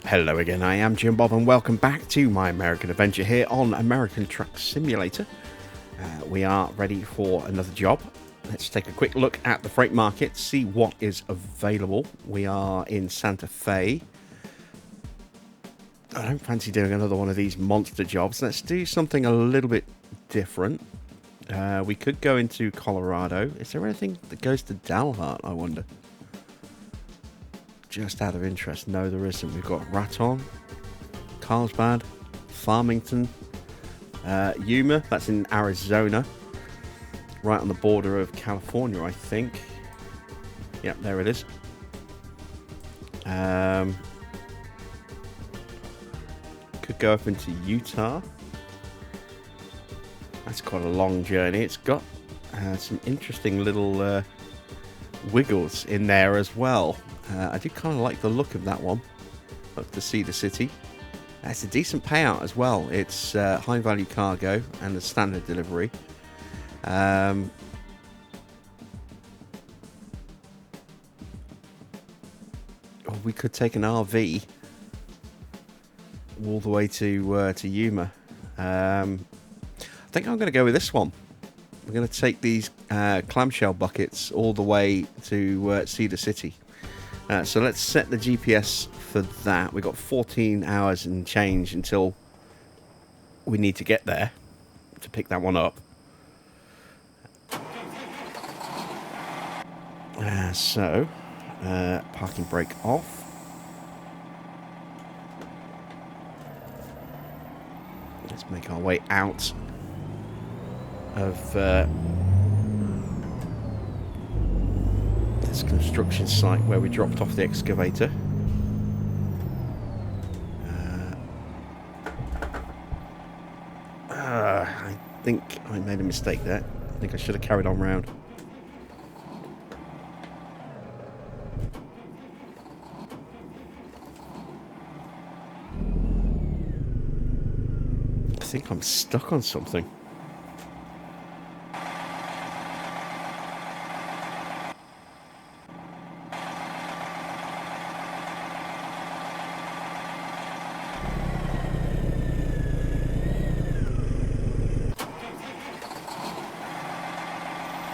Hello again, I am Jim Bob and welcome back to my American adventure here on American Truck Simulator. We are ready for another job. Let's take a quick look at the freight market, see what is available. We are in Santa Fe. I don't fancy doing another one of these monster jobs. Let's do something a little bit different. We could go into Colorado. Is there anything that goes to Dalhart, I wonder? Just out of interest, no there isn't. We've got Raton, Carlsbad, Farmington, Yuma, that's in Arizona, right on the border of California, I think. Yep, there it is. Could go up into Utah. That's quite a long journey. It's got some interesting little wiggles in there as well. I do kind of like the look of that one. Up to Cedar City. It's a decent payout as well. It's high value cargo and a standard delivery. We could take an RV all the way to Yuma. I think I'm going to go with this one. We're going to take these clamshell buckets all the way to Cedar City. So let's set the GPS for that. We've got 14 hours and change until we need to get there to pick that one up. Parking brake off. Let's make our way out of this construction site where we dropped off the excavator. I think I made a mistake there. I think I should have carried on round. I think I'm stuck on something.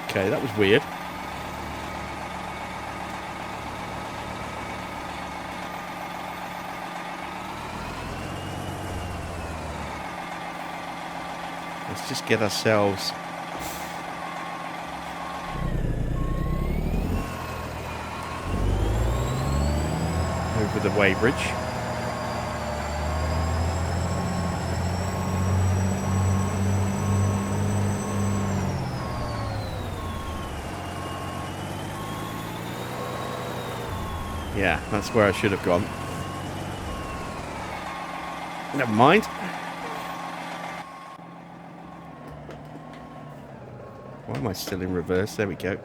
Okay, that was weird. Let's just get ourselves over the weighbridge. Yeah, that's where I should have gone. Never mind. Why am I still in reverse? There we go.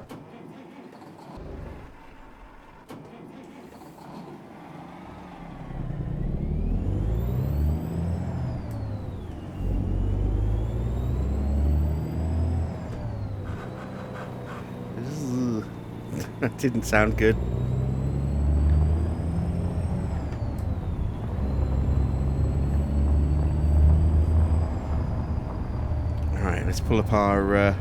That didn't sound good. Let's pull up our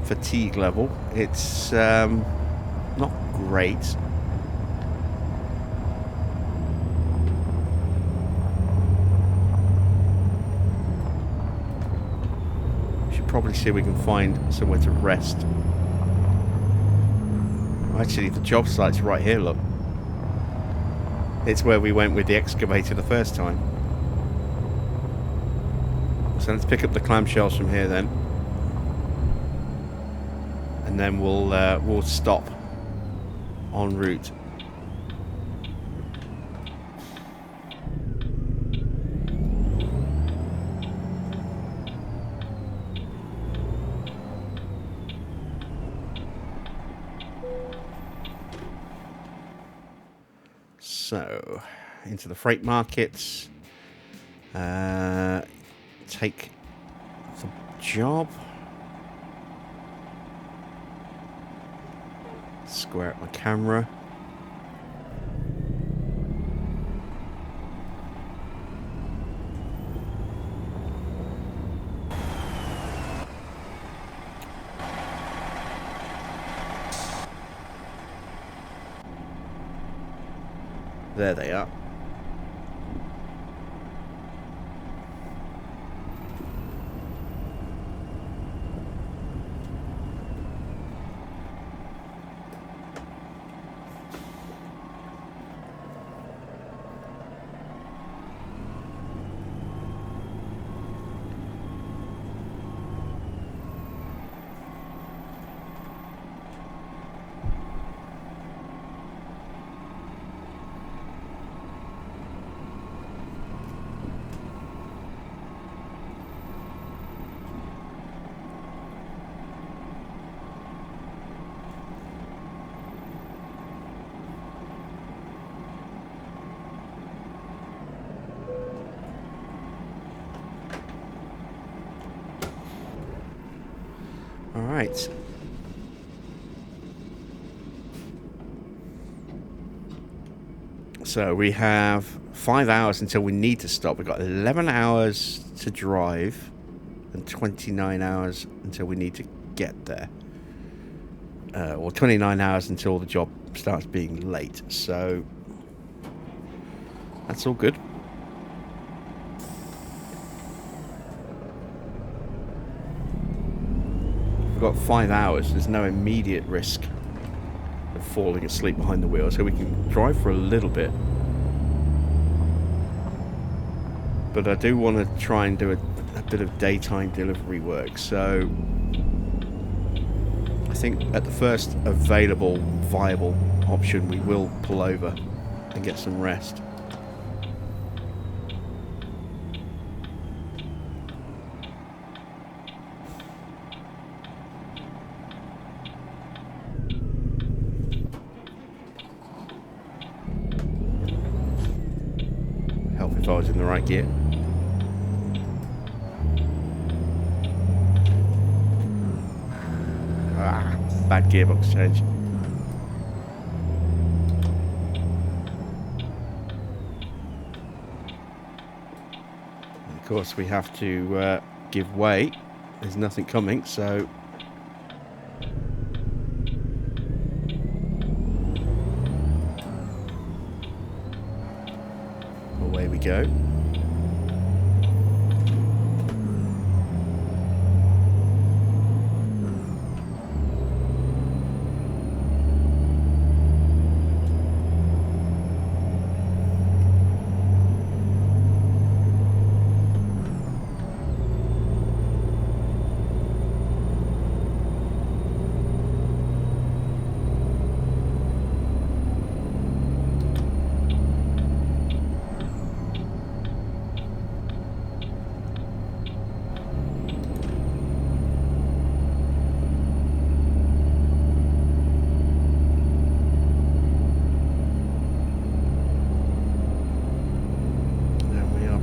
fatigue level. It's not great. We should probably see if we can find somewhere to rest. Actually, the job site's right here, look. It's where we went with the excavator the first time. So let's pick up the clamshells from here then, and then we'll stop en route. So into the freight markets. Take the job. Square up my camera. There they are. All right. So we have 5 hours until we need to stop. We've got 11 hours to drive and 29 hours until we need to get there. Or 29 hours until the job starts being late. So that's all good. We've got 5 hours. There's no immediate risk of falling asleep behind the wheel, so we can drive for a little bit. But I do want to try and do a bit of daytime delivery work, so I think at the first available viable option we will pull over and get some rest. Help if I was in the right gear. Bad gearbox change. And of course we have to give way. There's nothing coming, so away we go.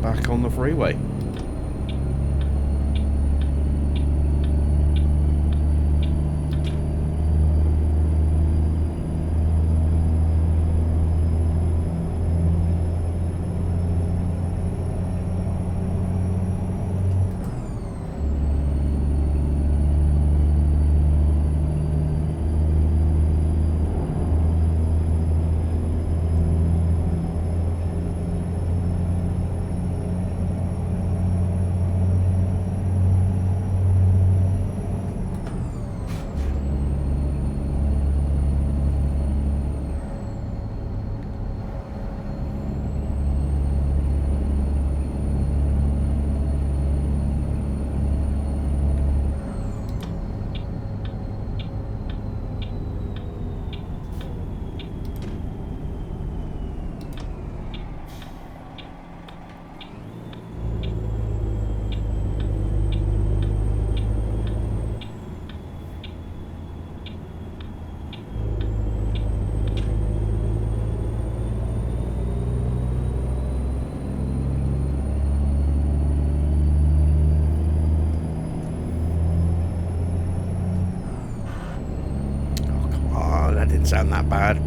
Back on the freeway. Didn't sound that bad.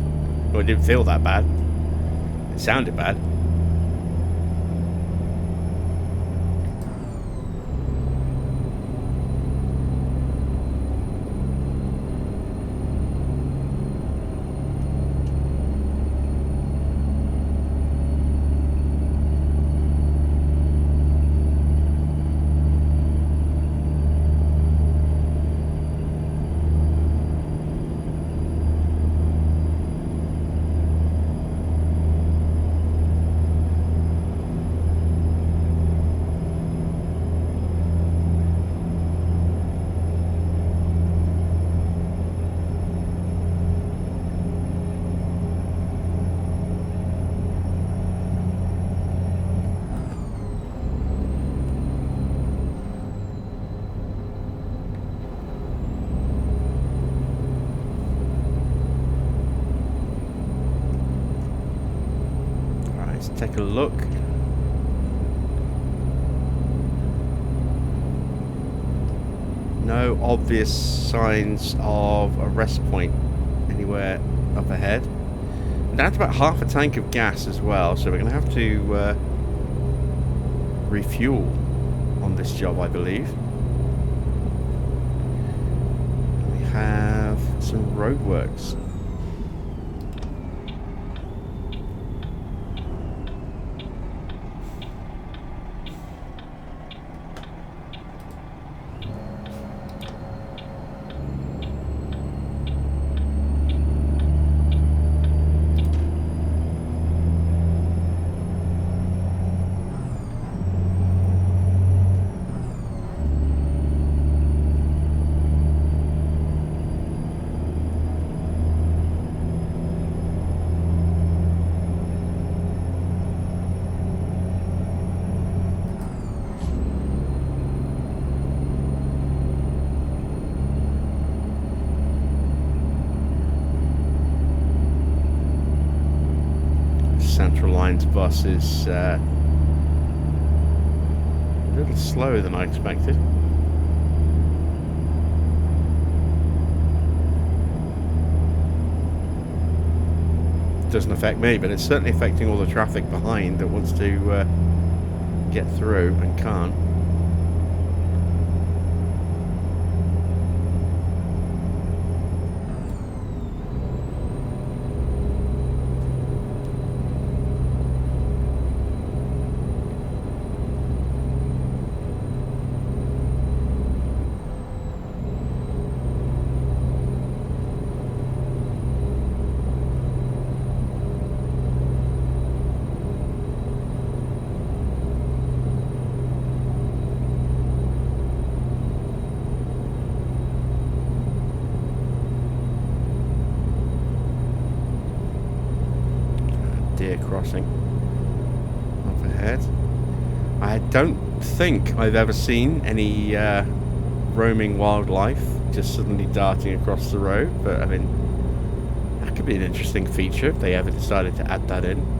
Or it didn't feel that bad. It sounded bad. take a look. No obvious signs of a rest point anywhere up ahead. Down to about half a tank of gas as well, so we're going to have to refuel on this job, I believe. We have some roadworks. Central Line's bus is a little slower than I expected. Doesn't affect me, but it's certainly affecting all the traffic behind that wants to get through and can't. Deer crossing up ahead. I don't think I've ever seen any roaming wildlife just suddenly darting across the road, but I mean, that could be an interesting feature if they ever decided to add that in.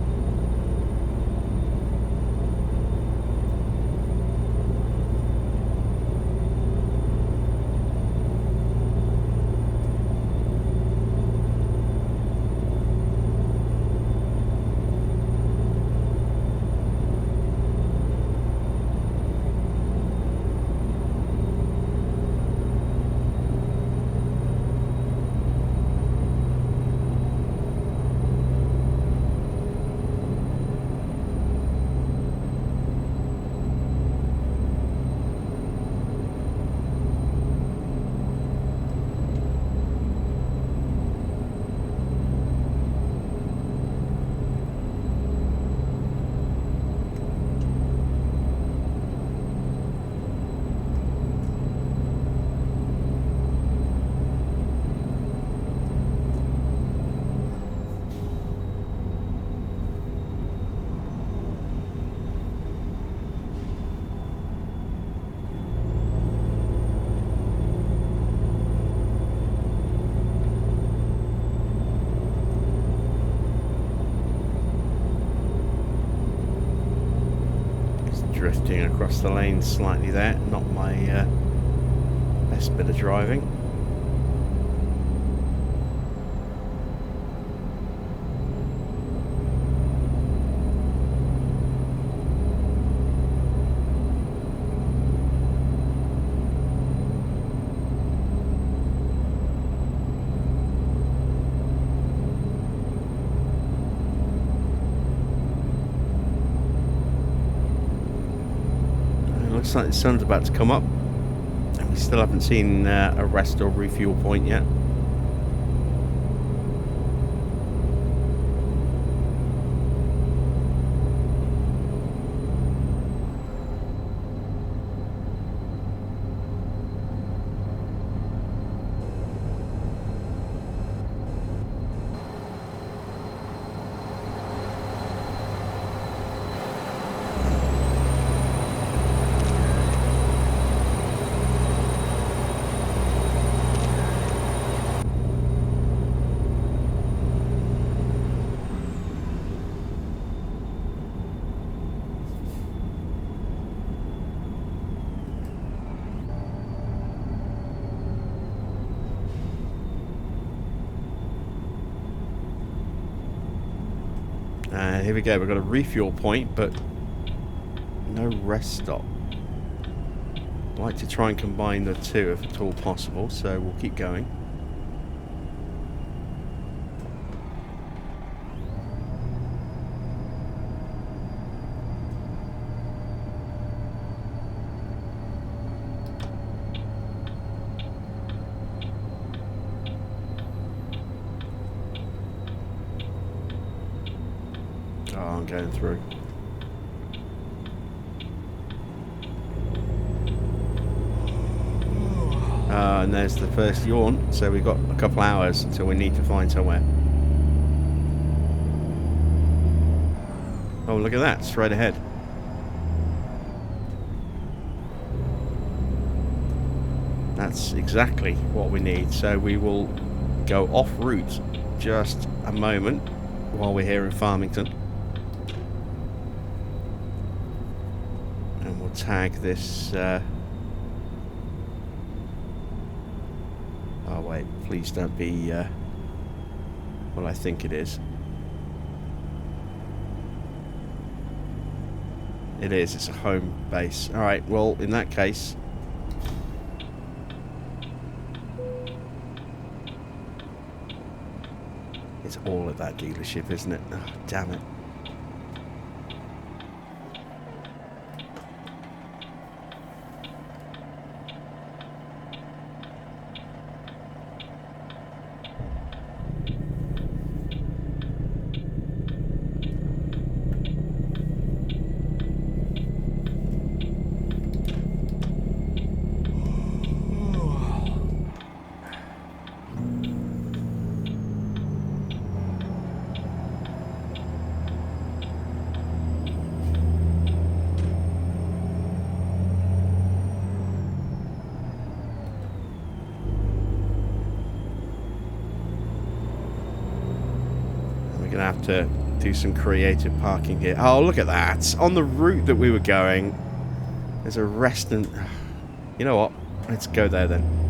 Drifting across the lane slightly there, not my best bit of driving. Looks like the sun's about to come up, and we still haven't seen a rest or refuel point yet. Here we go. We've got a refuel point, but no rest stop. I'd like to try and combine the two if at all possible, so we'll keep going. Oh, I'm going through. And there's the first yawn, so we've got a couple hours until we need to find somewhere. Oh, look at that, straight ahead. That's exactly what we need, so we will go off route just a moment while we're here in Farmington. And we'll tag this... Oh wait, please don't be what I think it is. It is, it's a home base. Alright, well, in that case... It's all at that dealership, isn't it? Oh, damn it. Gonna have to do some creative parking here. Oh, look at that. On the route that we were going, there's a restaurant. You know what? Let's go there then.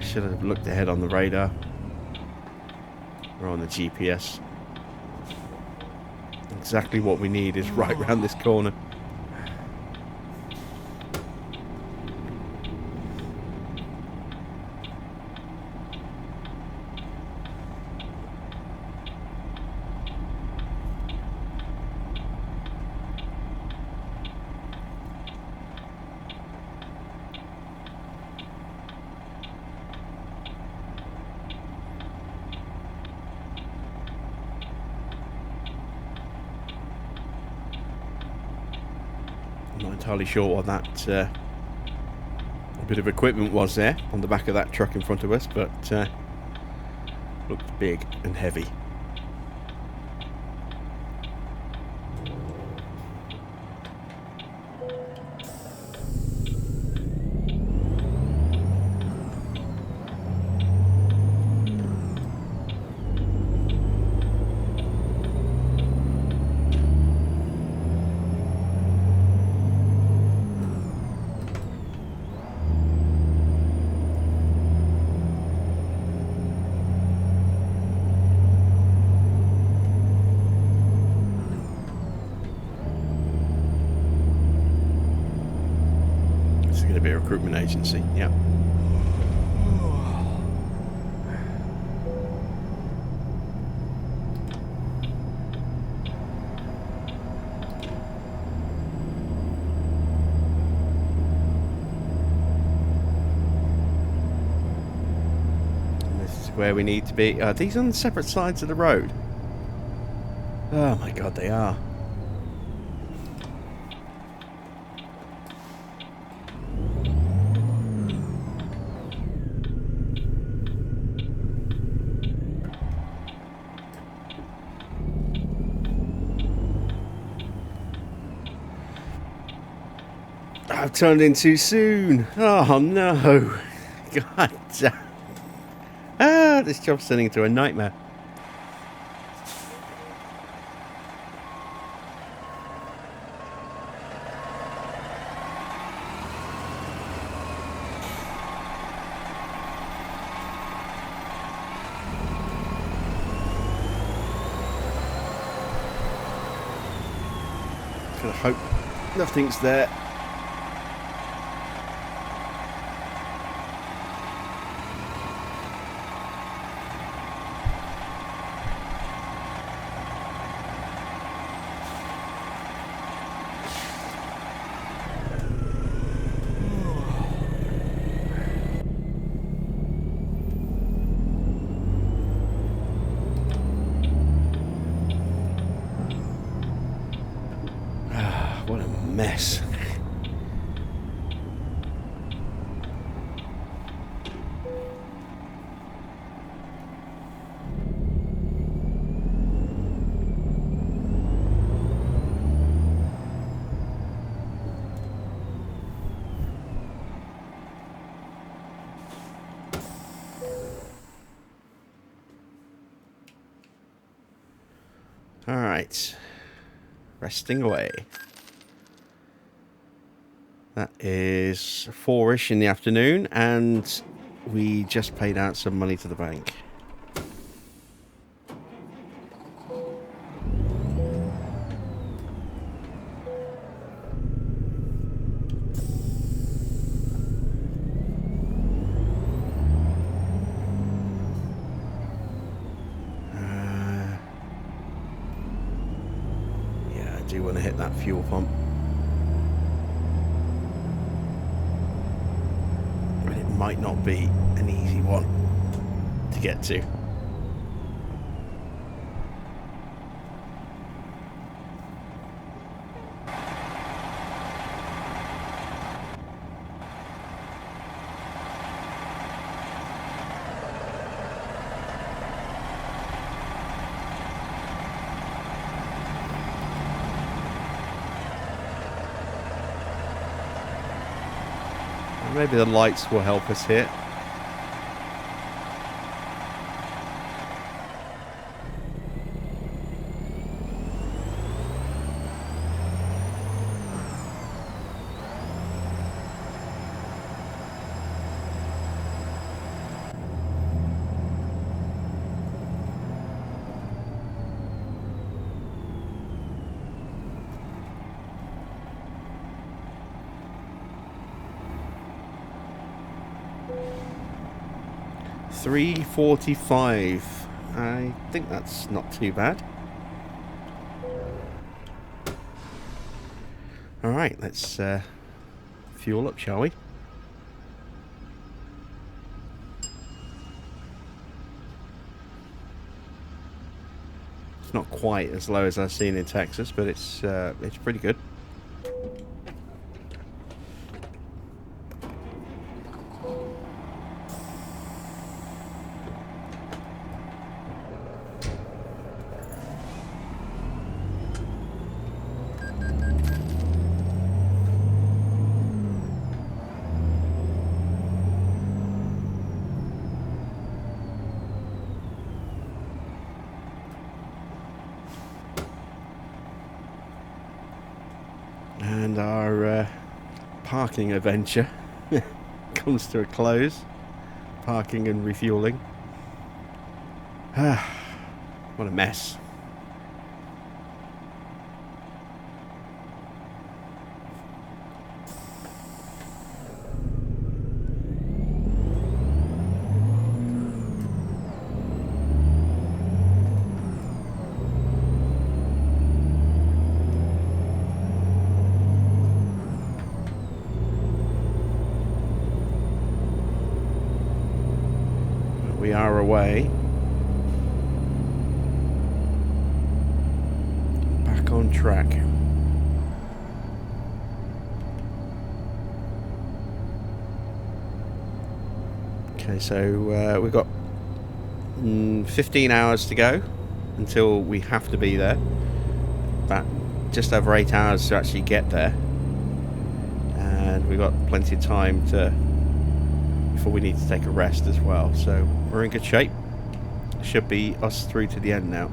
Should have looked ahead on the radar or on the GPS. Exactly what we need is right round this corner. I'm not entirely sure what that bit of equipment was there on the back of that truck in front of us, but looked big and heavy. Be a recruitment agency, yeah. And this is where we need to be. Are these on separate sides of the road? Oh my god, they are. I've turned in too soon. Oh no. God damn. Ah, this job's turning into a nightmare. Gotta hope nothing's there. What a mess. All right. Resting away. That is 4-ish in the afternoon, and we just paid out some money to the bank. Yeah, I do want to hit that fuel pump. Might not be an easy one to get to. Maybe the lights will help us here. $3.45. I think that's not too bad. All right, let's fuel up, shall we? It's not quite as low as I've seen in Texas, but it's pretty good. And our parking adventure comes to a close. Parking and refueling. What a mess. We are away. on track. Okay, so we've got 15 hours to go until we have to be there. About just over 8 hours to actually get there. And we've got plenty of time before we need to take a rest as well. So we're in good shape. Should be us through to the end now.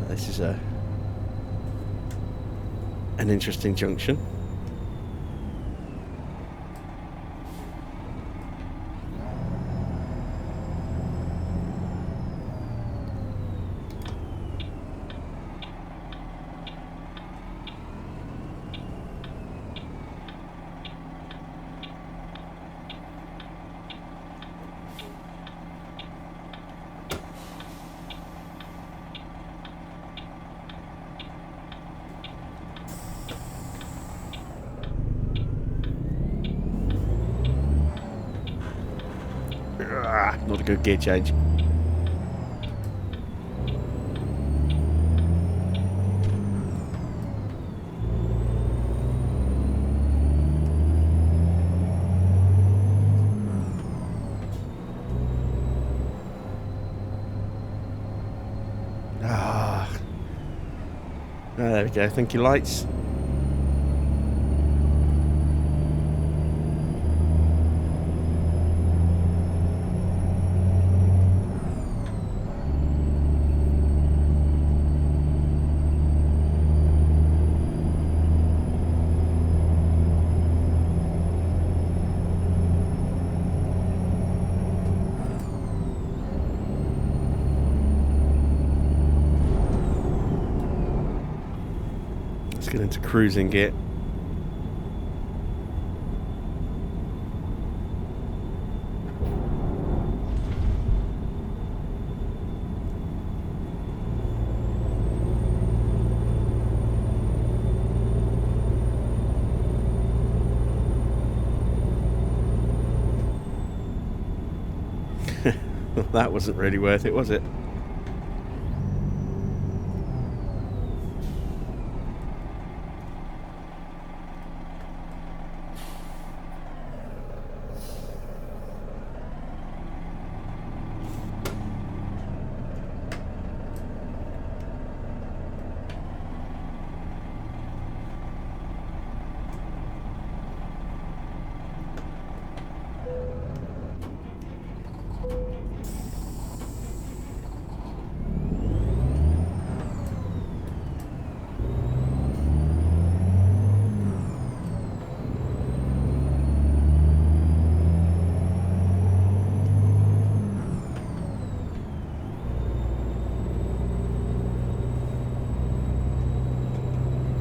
This is an interesting junction. Not a good gear change. There we go. Thank you, lights. Let's get into cruising gear. That wasn't really worth it, was it?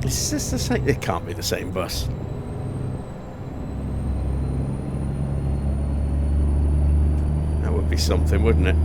Is this the same? It can't be the same bus. That would be something, wouldn't it?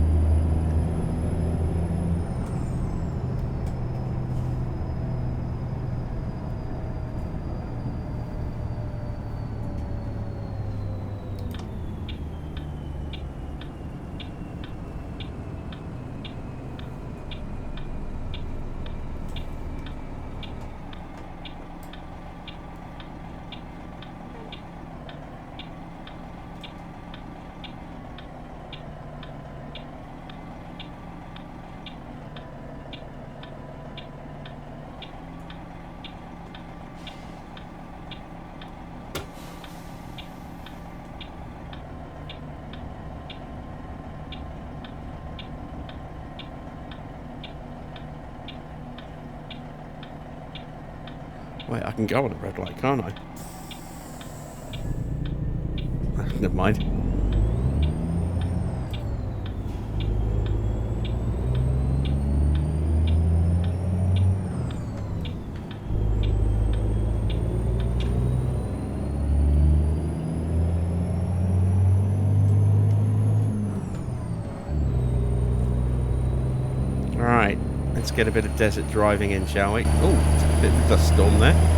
Wait, I can go on a red light, can't I? Never mind. Alright, let's get a bit of desert driving in, shall we? Oh, it's a bit of a dust storm there.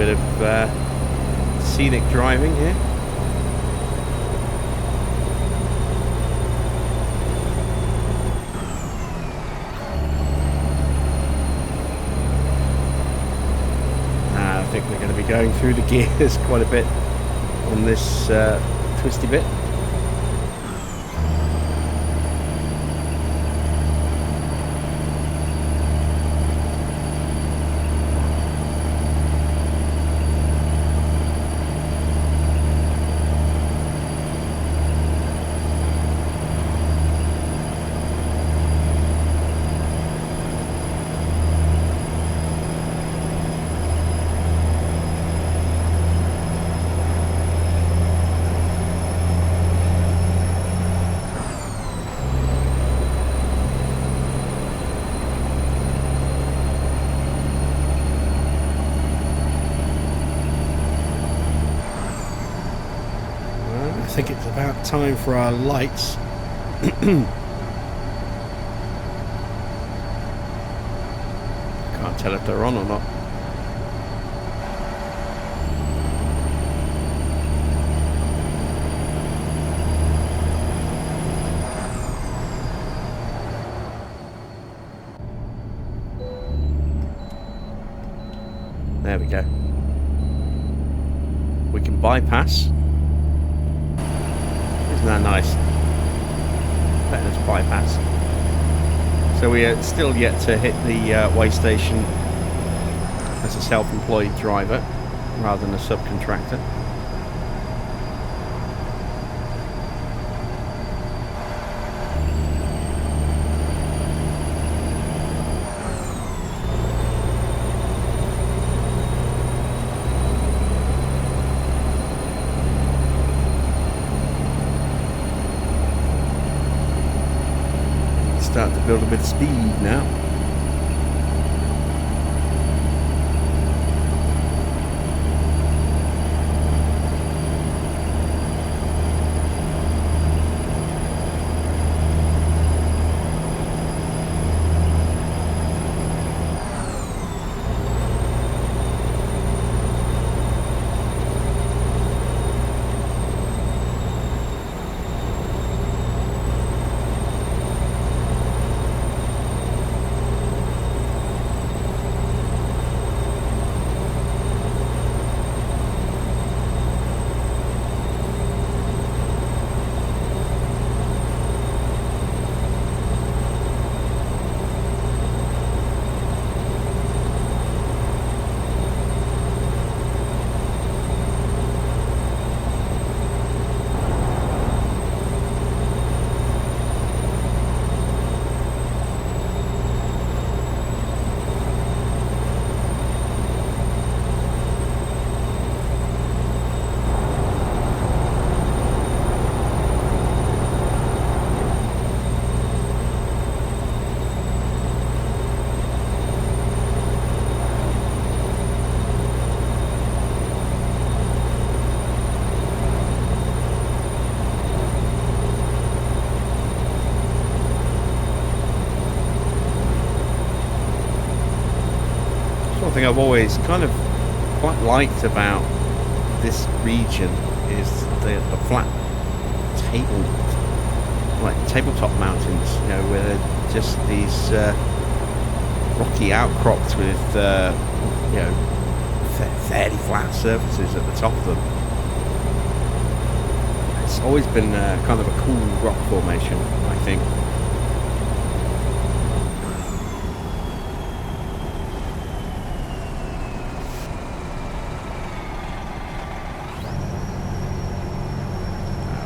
bit of scenic driving here. I think we're going to be going through the gears quite a bit on this twisty bit. I think it's about time for our lights. Can't tell if they're on or not. There we go. We can bypass. Isn't that nice? Letting us bypass. So we are still yet to hit the way station as a self-employed driver rather than a subcontractor. Start to build a bit of speed now. One thing I've always kind of quite liked about this region is the flat tabletop mountains, you know, where they're just these rocky outcrops with you know, fairly flat surfaces at the top of them. It's always been kind of a cool rock formation, I think.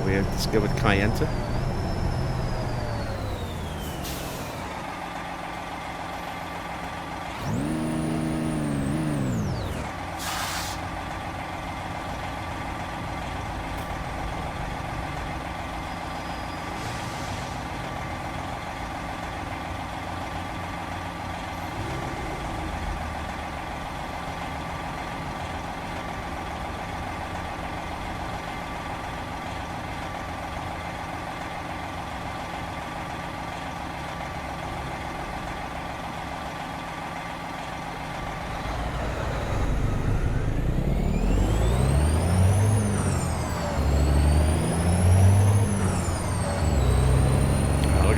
We have discovered Cayenta.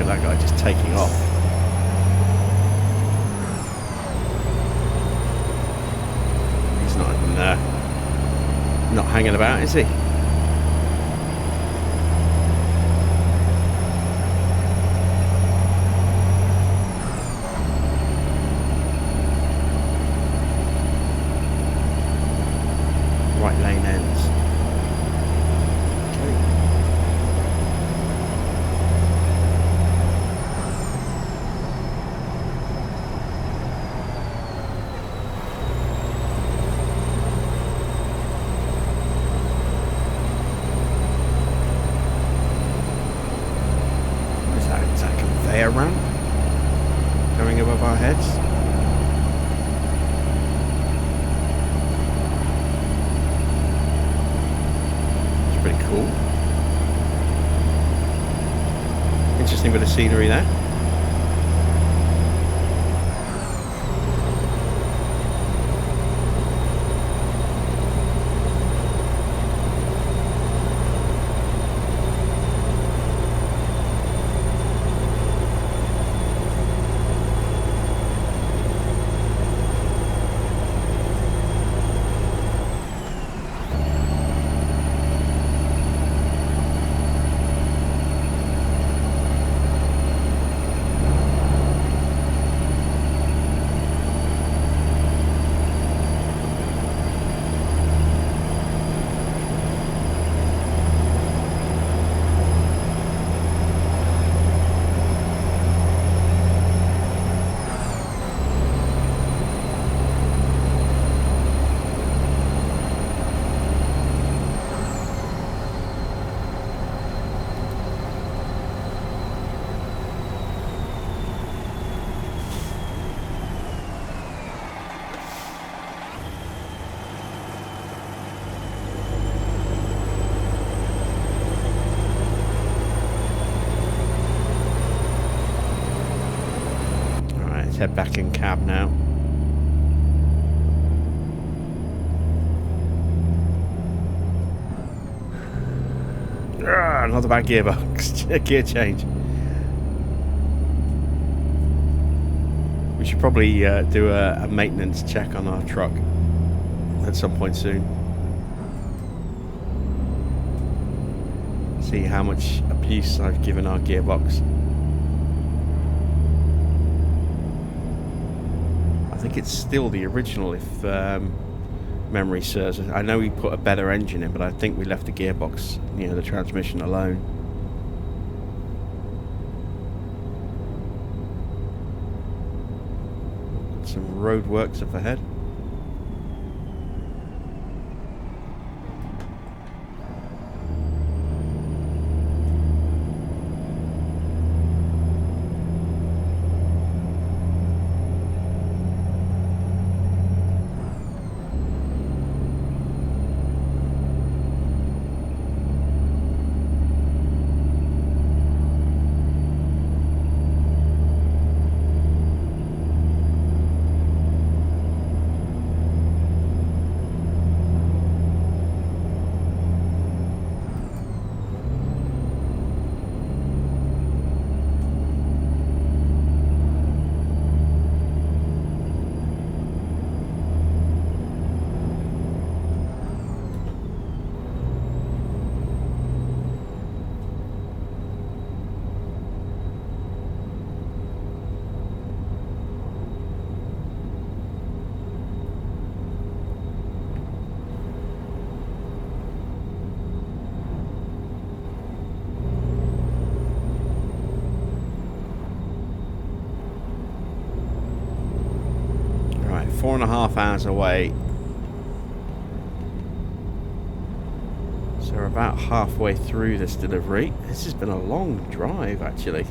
at that guy just taking off. He's not even not hanging about, is he? Right lane ends. Okay. What is that? Is that a conveyor ramp going above our heads? Pretty cool. Interesting bit of scenery there. Head back in cab now. Another bad gearbox. Gear change. We should probably do a maintenance check on our truck at some point soon. See how much abuse I've given our gearbox. I think it's still the original, if memory serves. I know we put a better engine in, but I think we left the gearbox, you know, the transmission alone. Some road works up ahead. Right, 4.5 hours away. So we're about halfway through this delivery. This has been a long drive, actually.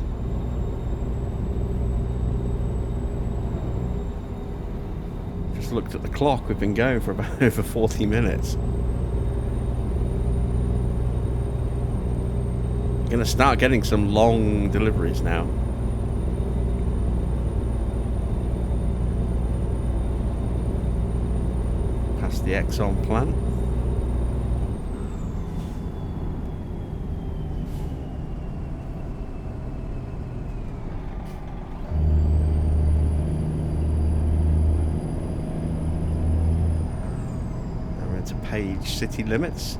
Just looked at the clock. We've been going for about over 40 minutes. We're going to start getting some long deliveries now. Past the Exxon plant. reach city limits.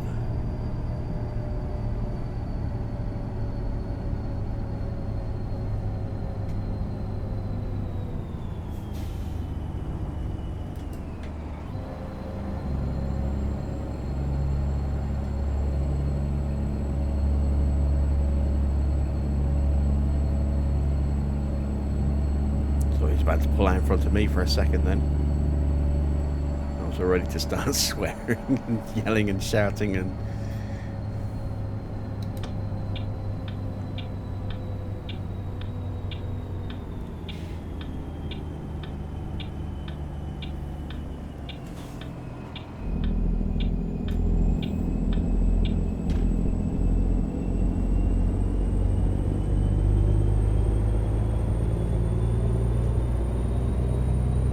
So he's about to pull out in front of me for a second then. I was ready to start swearing and yelling and shouting and...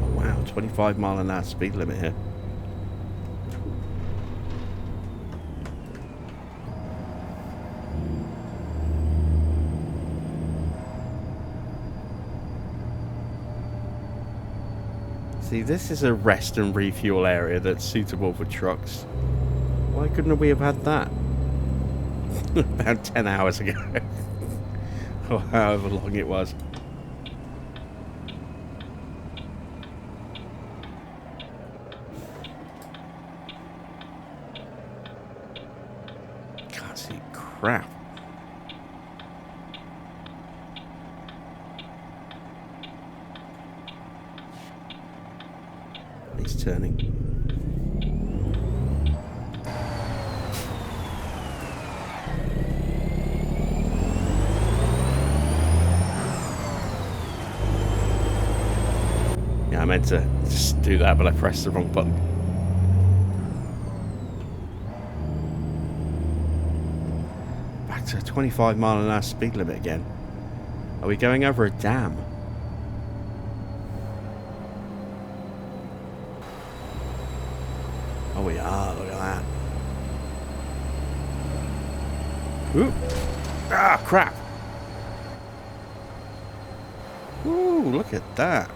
Oh wow, 25-mile-an-hour speed limit here. See, this is a rest and refuel area that's suitable for trucks. Why couldn't we have had that about 10 hours ago? Or however long it was. Can't see crap. He's turning. Yeah, I meant to just do that, but I pressed the wrong button. Back to a 25-mile-an-hour speed limit again. Are we going over a dam? Oh, we are. Look at that. Ooh. Ah, crap. Ooh, look at that.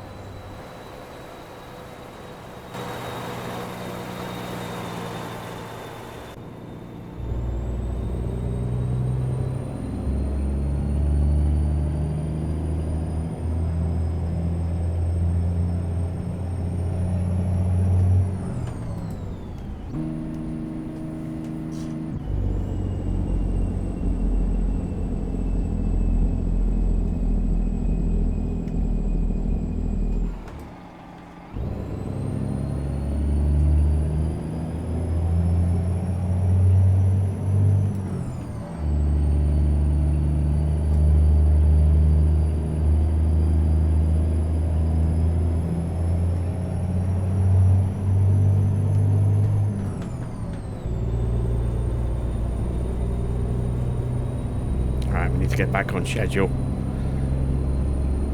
To get back on schedule.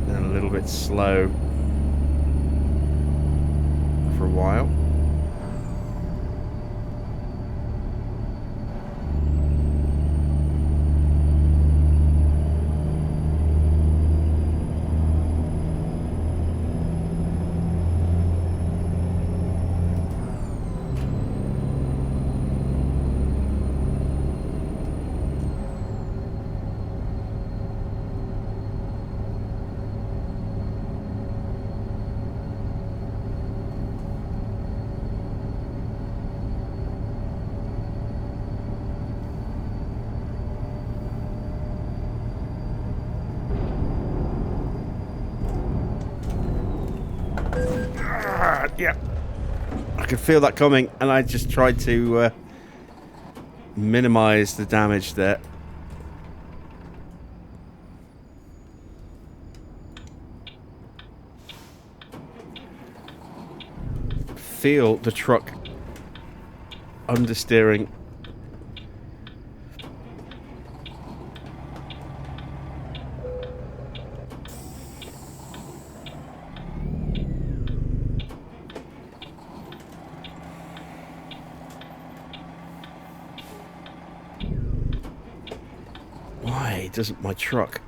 And a little bit slow for a while. Yeah, I could feel that coming, and I just tried to minimize the damage there. Feel the truck understeering. Why doesn't my truck?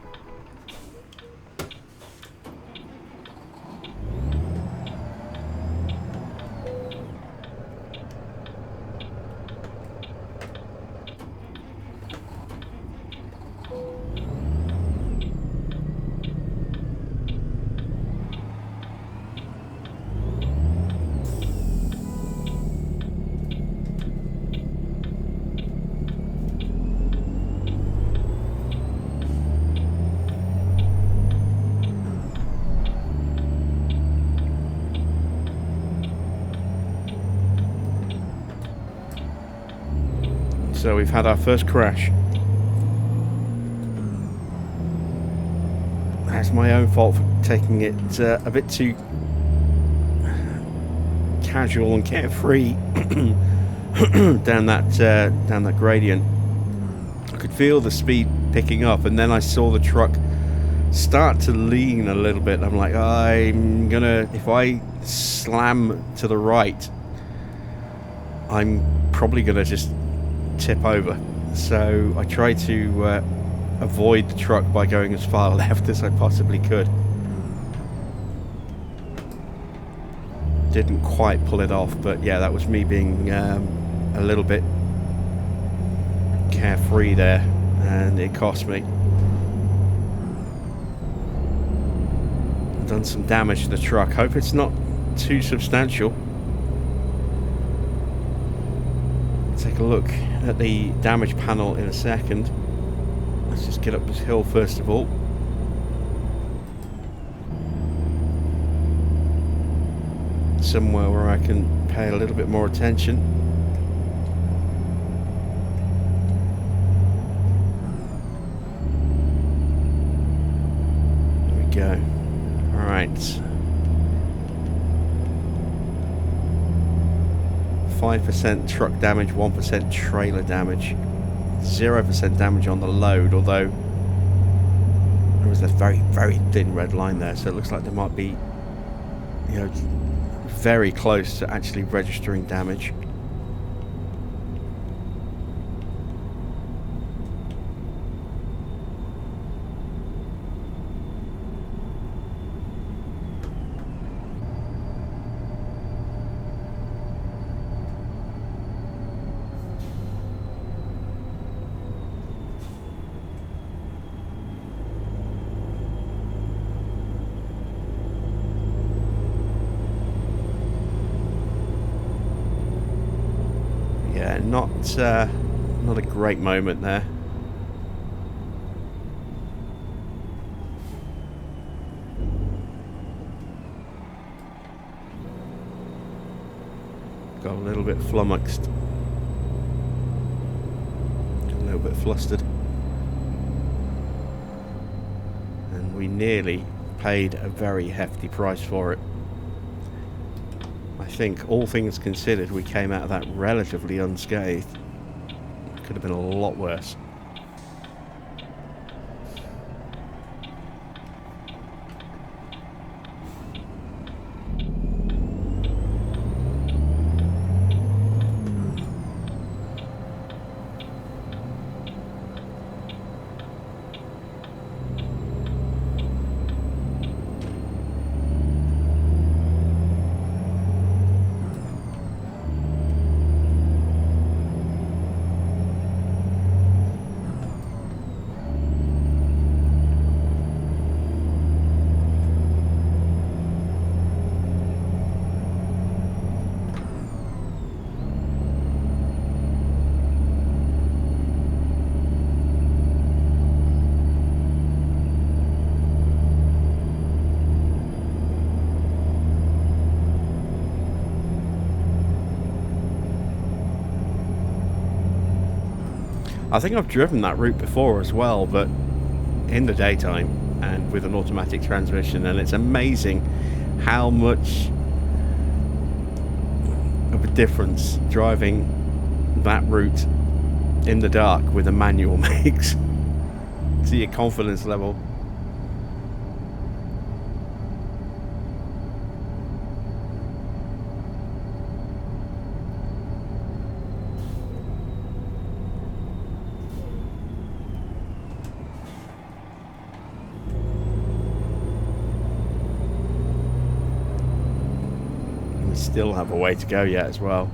So we've had our first crash. That's my own fault for taking it a bit too casual and carefree down that gradient. I could feel the speed picking up, and then I saw the truck start to lean a little bit. I'm like, if I slam to the right, I'm probably gonna just tip over. So I tried to avoid the truck by going as far left as I possibly could. Didn't quite pull it off, but yeah, that was me being a little bit carefree there, and it cost me. I've done some damage to the truck. Hope it's not too substantial. Take a look at the damage panel in a second. Let's just get up this hill first of all. Somewhere where I can pay a little bit more attention. There we go. All right. 5% truck damage, 1% trailer damage, 0% damage on the load, although there was a very, very thin red line there, so it looks like there might be, you know, very close to actually registering damage. Yeah, not a great moment there. Got a little bit flummoxed, a little bit flustered, and we nearly paid a very hefty price for it. I think, all things considered, we came out of that relatively unscathed. Could have been a lot worse. I think I've driven that route before as well, but in the daytime and with an automatic transmission, and it's amazing how much of a difference driving that route in the dark with a manual makes to your confidence level. Still have a way to go yet as well.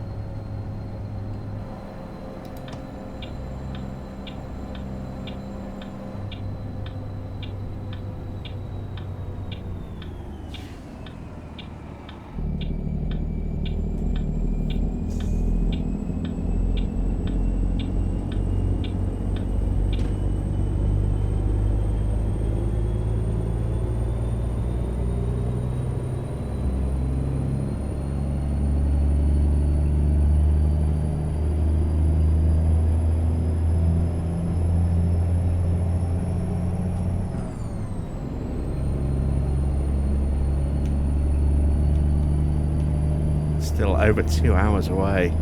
Still over 2 hours away.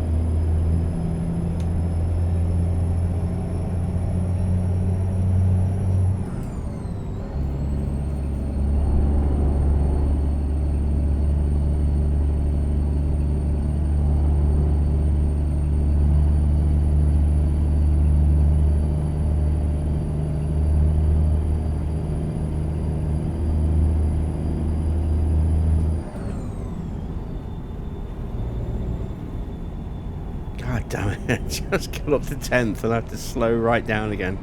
God damn it, just got up to 10th and I have to slow right down again.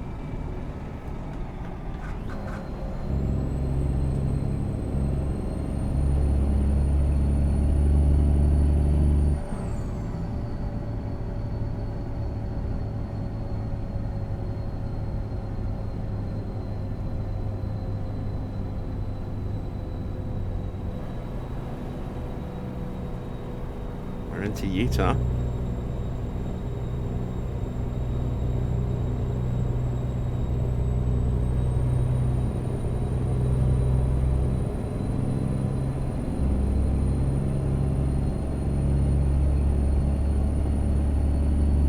We're into Utah.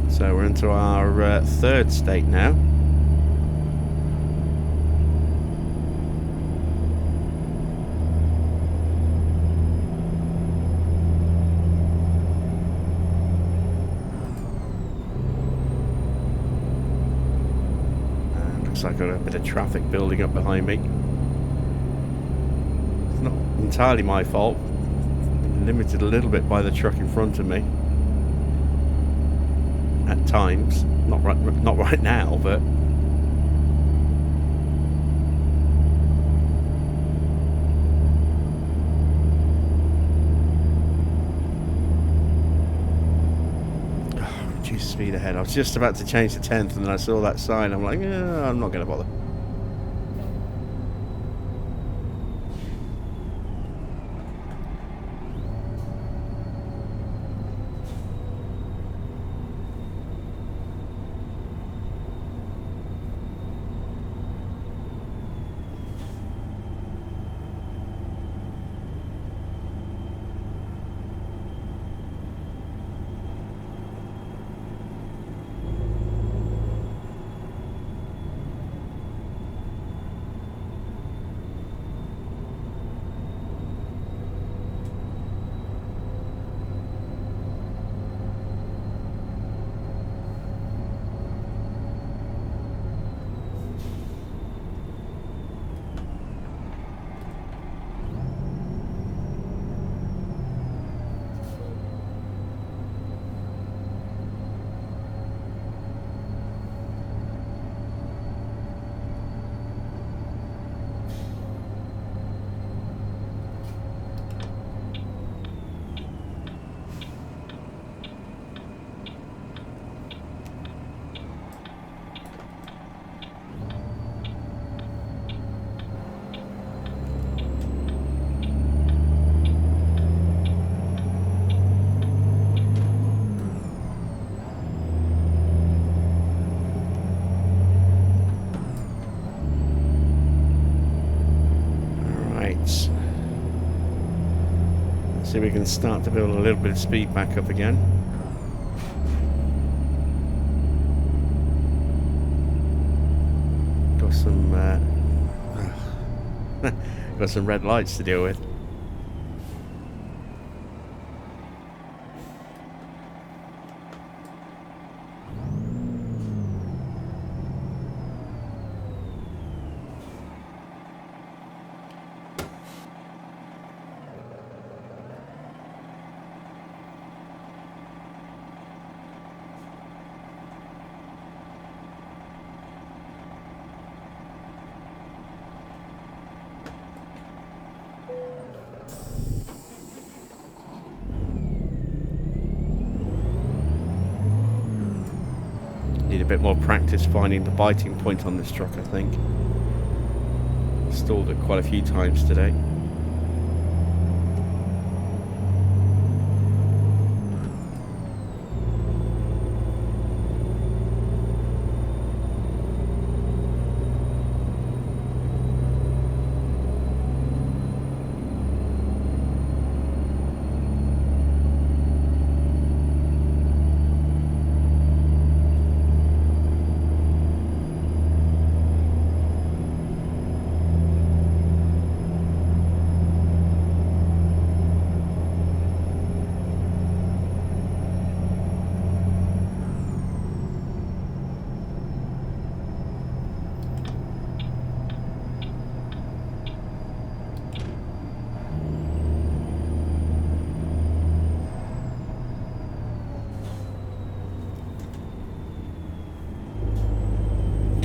So we're into our third state now. And looks like I've got a bit of traffic building up behind me. It's not entirely my fault. Limited a little bit by the truck in front of me. At times, not right now, but reduce speed ahead. I was just about to change to 10th, and then I saw that sign. I'm like, I'm not going to bother. See if we can start to build a little bit of speed back up again. Got some got some red lights to deal with. Need a bit more practice finding the biting point on this truck, I think. Stalled it quite a few times today.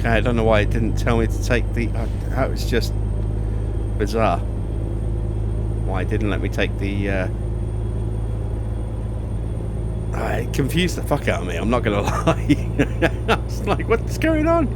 Okay, I don't know why it didn't tell me to take the... that was just bizarre. Why it didn't let me take the... it confused the fuck out of me, I'm not going to lie. I was like, what's going on?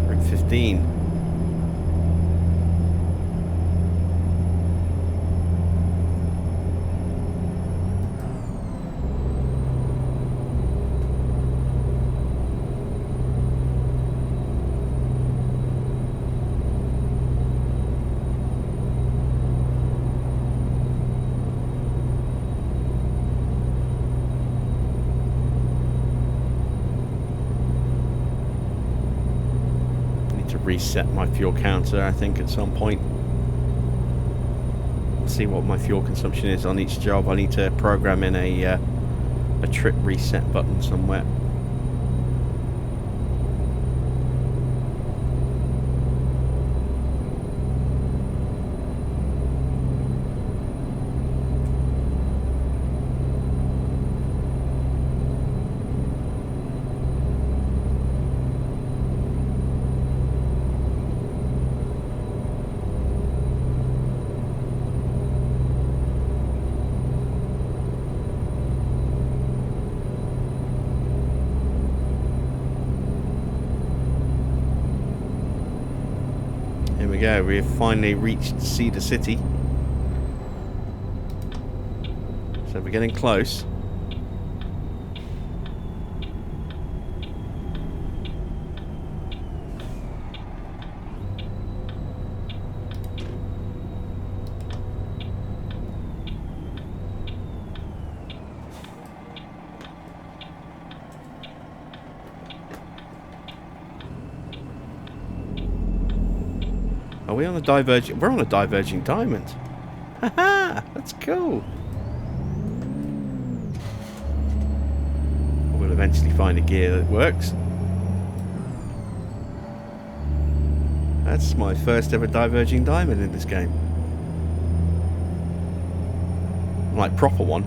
Route 15. Reset my fuel counter, I think, at some point. See what my fuel consumption is on each job. I need to program in a trip reset button somewhere. Here we go, we've finally reached Cedar City. So we're getting close. Are we on a diverging? We're on a diverging diamond. Haha, that's cool. We'll eventually find a gear that works. That's my first ever diverging diamond in this game. Like, proper one.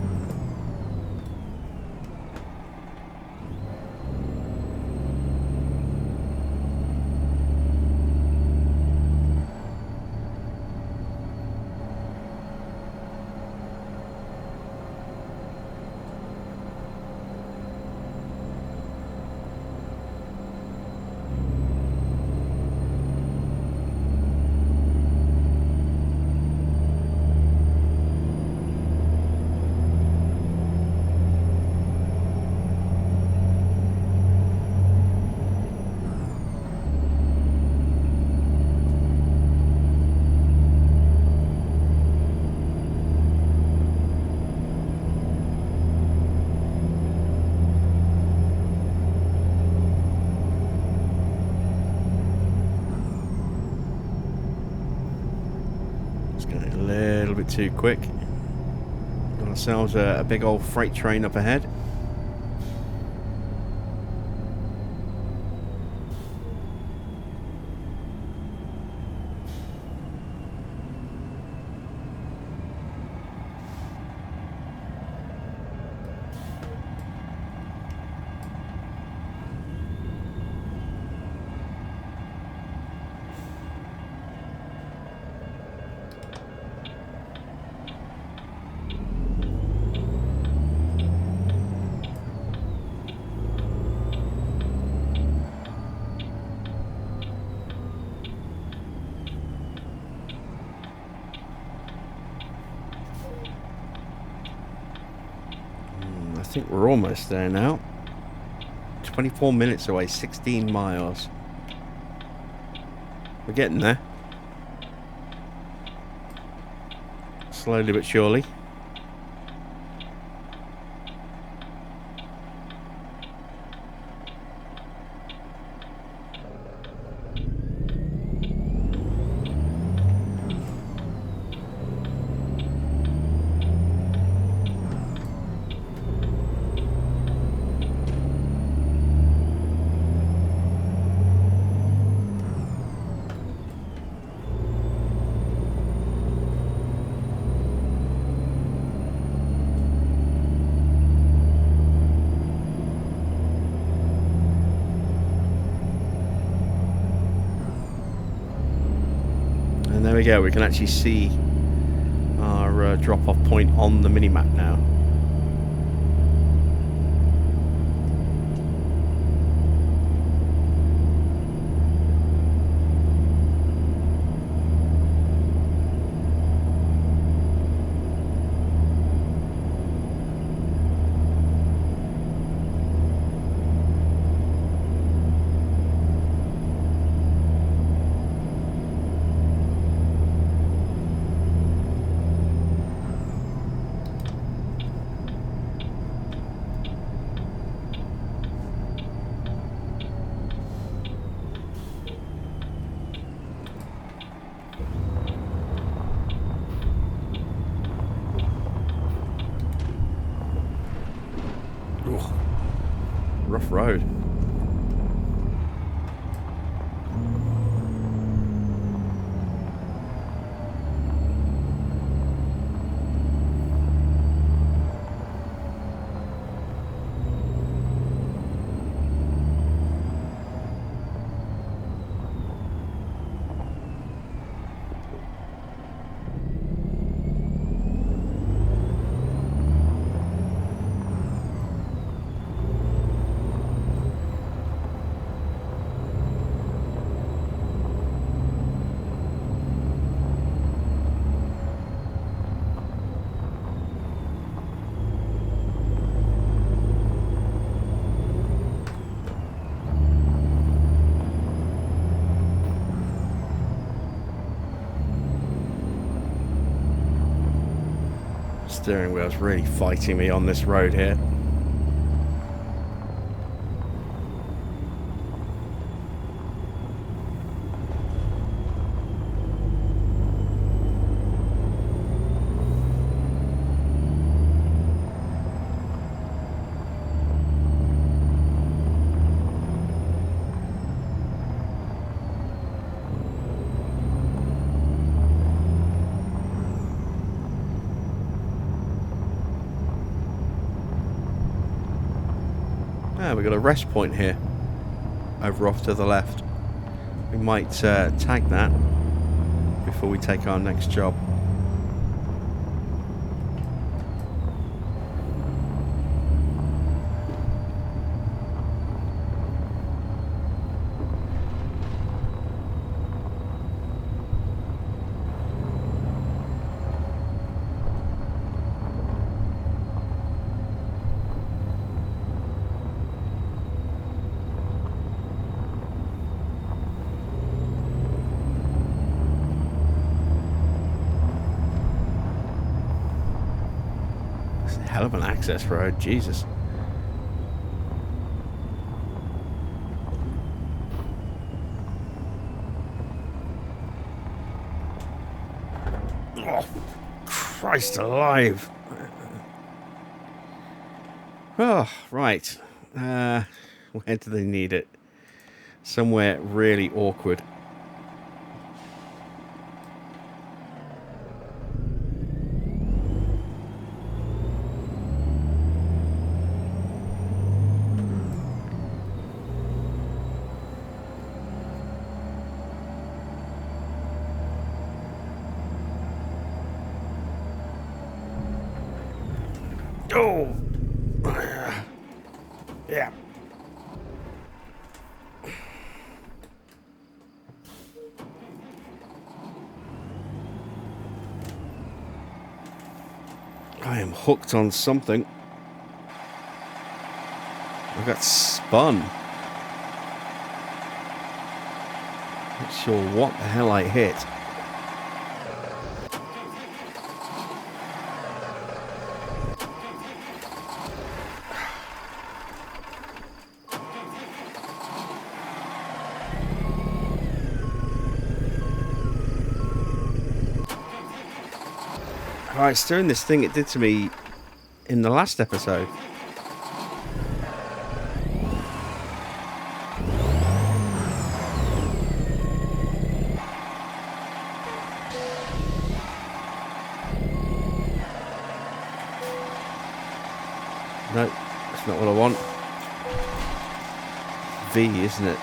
A little bit too quick. Got ourselves a big old freight train up ahead. I think we're almost there now. 24 minutes away, 16 miles. We're getting there. Slowly but surely. And there we go, we can actually see our drop-off point on the mini-map now. Rough road. Steering wheel's really fighting me on this road here. We've got a rest point here, over off to the left. We might tag that before we take our next job. Hell of an access road, Jesus. Oh, Christ alive. Oh, right. Where do they need it? Somewhere really awkward. Oh! Yeah. I am hooked on something. I got spun. Not sure what the hell I hit. Alright, it's doing this thing it did to me in the last episode. No, that's not what I want. V, isn't it?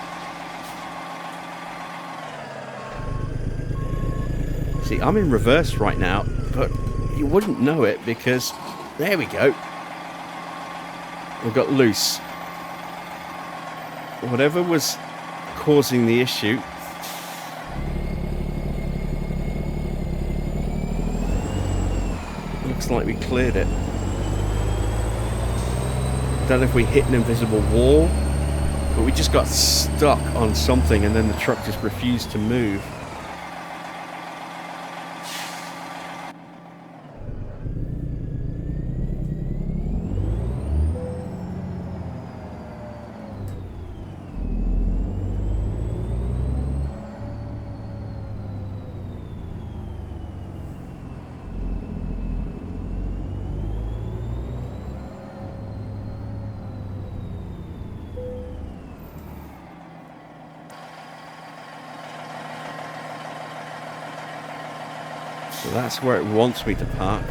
See, I'm in reverse right now, but you wouldn't know it because there we go. We got loose. Whatever was causing the issue looks like we cleared it. Don't know if we hit an invisible wall, but we just got stuck on something and then the truck just refused to move. So that's where it wants me to park.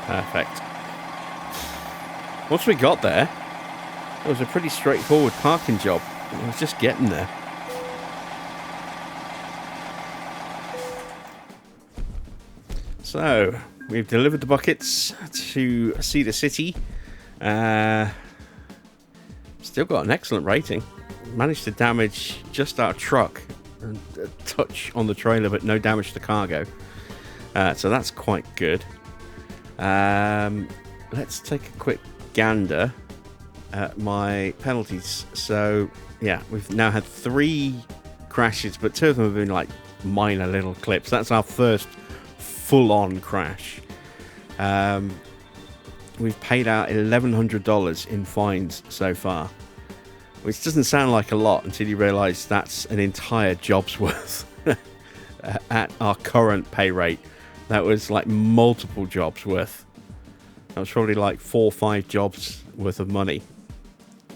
Perfect. Once we got there, it was a pretty straightforward parking job. I was just getting there. So, we've delivered the buckets to Cedar City. Still got an excellent rating. Managed to damage just our truck and a touch on the trailer, but no damage to cargo. So that's quite good. Let's take a quick gander at my penalties. So yeah, we've now had 3 crashes, but 2 of them have been like minor little clips. That's our first full-on crash. We've paid out $1,100 in fines so far, which doesn't sound like a lot until you realize that's an entire job's worth. At our current pay rate, that was like multiple jobs worth. That was probably like 4 or 5 jobs worth of money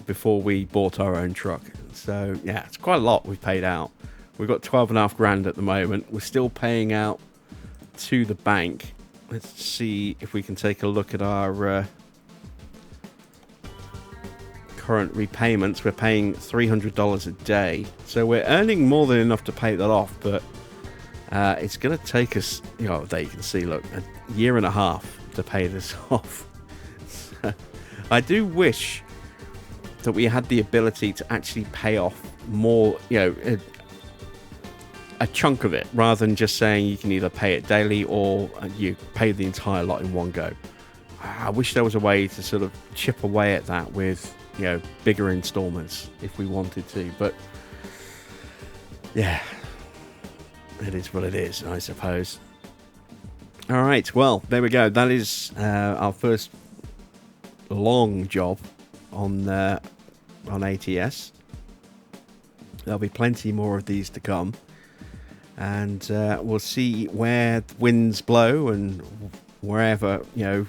before we bought our own truck. So yeah, it's quite a lot we've paid out. We've got 12.5 grand at the moment. We're still paying out to the bank. Let's see if we can take a look at our current repayments. We're paying $300 a day, so we're earning more than enough to pay that off, but it's going to take us, you know, there you can see, look, a year and a half to pay this off. I do wish that we had the ability to actually pay off more, you know, a chunk of it, rather than just saying you can either pay it daily or you pay the entire lot in one go. I wish there was a way to sort of chip away at that with, you know, bigger installments if we wanted to, but yeah, it is what it is, I suppose. All right, well, there we go. That is our first long job on ATS. There'll be plenty more of these to come, and we'll see where the winds blow and wherever, you know,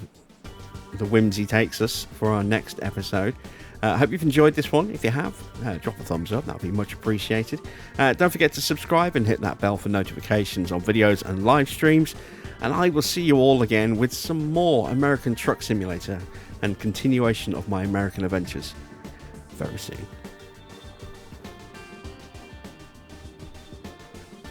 the whimsy takes us for our next episode. I hope you've enjoyed this one. If you have, drop a thumbs up. That would be much appreciated. Don't forget to subscribe and hit that bell for notifications on videos and live streams. And I will see you all again with some more American Truck Simulator and continuation of my American adventures very soon.